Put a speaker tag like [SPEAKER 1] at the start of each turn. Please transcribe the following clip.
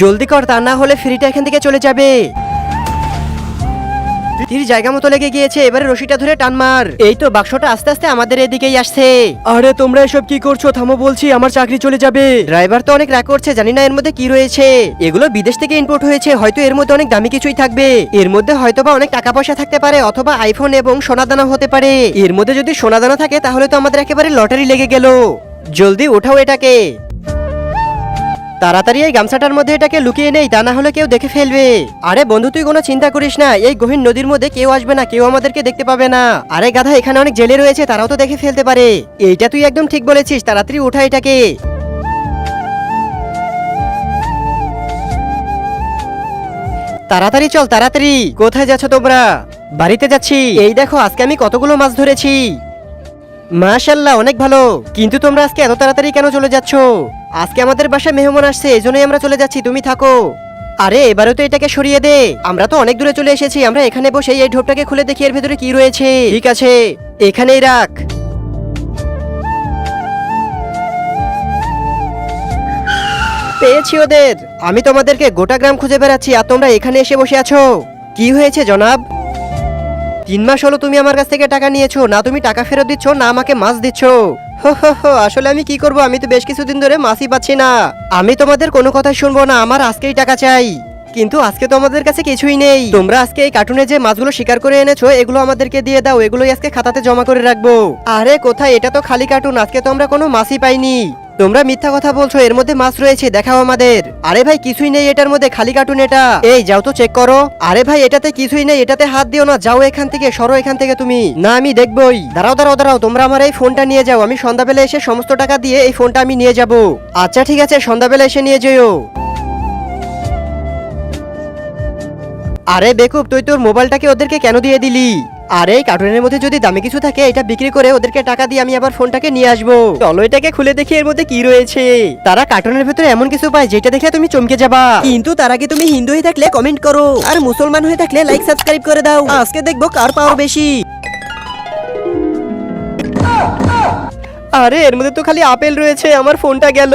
[SPEAKER 1] জলদি কর, তা না হলে ফ্রিটা এখান থেকে চলে যাবে। তীর জায়গা মতো লেগে গিয়েছে, এবারে রশিটা ধরে টান মার। এই তো বাক্সটা আস্তে আস্তে আমাদের এদিকেই আসছে। আরে তোমরা এসব কি করছো? থামো বলছি, আমার চাকরি চলে যাবে। ড্রাইভার তো অনেক রাগ করছে, জানি না এর মধ্যে কি রয়েছে। এগুলো বিদেশ থেকে ইম্পোর্ট হয়েছে, হয়তো এর মধ্যে অনেক দামি কিছুই থাকবে। এর মধ্যে হয়তোবা অনেক টাকা পয়সা থাকতে পারে, অথবা আইফোন এবং সোনাদানা হতে পারে। এর মধ্যে যদি সোনাদানা থাকে তাহলে তো আমাদের একেবারে লটারি লেগে গেল। জলদি উঠাও এটাকে, তাড়াতাড়ি এই গামছাটার মধ্যে এটাকে লুকিয়ে নেই, তা না হলে কেউ দেখে ফেলবে। আরে বন্ধু তুই কোনো চিন্তা করিস না, এই গহীন নদীর মধ্যে কেউ আসবে না, কেউ আমাদেরকে দেখতে পাবে না। আরে গাধা, এখানে অনেক জেলে রয়েছে, তারাও তো দেখে ফেলতে পারে। এইটা তুই একদম ঠিক বলেছিস, তাড়াতাড়ি উঠা এটাকে। তাড়াতাড়ি চল, তাড়াতাড়ি। কোথায় যাচ্ছ তোমরা? বাড়িতে যাচ্ছি। এই দেখো আজকে আমি কতগুলো মাছ ধরেছি। মাশাআল্লাহ, অনেক ভালো। কিন্তু তোমরা আজকে এত তাড়াতাড়ি কেন চলে যাচ্ছ? আজকে আমাদের বাসায় মেহমান আসছে, এজন্যই আমরা চলে যাচ্ছি, তুমি থাকো। আরে এবারে তো এটাকে সরিয়ে দে, আমরা তো অনেক দূরে চলে এসেছি। আমরা এখানে বসে এই ঢোপটাকে খুলে দেখি এর ভেতরে কি রয়েছে। ঠিক আছে, এখানেই রাখ। পেয়েছি ওদের। আমি তোমাদেরকে গোটা গ্রাম খুঁজে বেড়াচ্ছি, আর তোমরা এখানে এসে বসে আছো। কি হয়েছে জনাব? 3 মাস হলো তুমি আমার কাছ থেকে টাকা নিয়েছো, না তুমি টাকা ফেরত দিচ্ছ, না আমাকে মাছ দিচ্ছ। আসলে আমি কি করব, আমি তো বেশ কিছুদিন ধরে মাছই পাচ্ছি না। আমি তোমাদের কোনো কথাই শুনবো না, আমার আজকেই টাকা চাই। কিন্তু আজকে তো আমাদের কাছে কিছুই নেই। তোমরা আজকে এই কার্টুনে যে মাছগুলো শিকার করে এনেছো এগুলো আমাদেরকে দিয়ে দাও, এগুলোই আজকে খাতাতে জমা করে রাখবো। আরে কোথায়, এটা তো খালি কার্টুন, আজকে তো আমরা কোনো মাছই পাইনি। তোমরা মিথ্যা কথা বলছো, এর মধ্যে মাছ রয়েছে, দেখাও আমাদের। আরে ভাই কিছুই নেই এটার মধ্যে, খালি কার্টুন এটা। এই যাও তো চেক করো। আরে ভাই এটাতে কিছুই নেই, এটাতে হাত দিও না, যাও এখান থেকে, সরো এখান থেকে তুমি। না আমি দেখবই। দাঁড়াও দাঁড়াও দাঁড়াও, তোমরা আমার এই ফোনটা নিয়ে যাও, আমি সন্ধ্যাবেলা এসে সমস্ত টাকা দিয়ে এই ফোনটা আমি নিয়ে যাব। আচ্ছা ঠিক আছে, সন্ধ্যাবেলা এসে নিয়ে যেও। আরে বেকুব, তুই তোর মোবাইলটাকে ওদেরকে কেন দিয়ে দিলি? আরে এই কার্টুনের মধ্যে যদি দামি কিছু থাকে এটা বিক্রি করে ওদেরকে টাকা দিয়ে আমি আবার ফোনটাকে নিয়ে আসবো। চলো এটাকে খুলে দেখি এর মধ্যে কি রয়েছে। তারা কার্টুনের ভেতরে এমন কিছু পায় যেটা দেখে তুমি চমকে যাবা। কিন্তু তার আগে তুমি হিন্দু হয়ে থাকলে কমেন্ট করো, আর মুসলমান হয়ে থাকলে লাইক সাবস্ক্রাইব করে দাও। আজকে দেখবো কার পাওয়ার বেশি। আরে এর মধ্যে তো খালি আপেল রয়েছে, আমার ফোনটা গেল।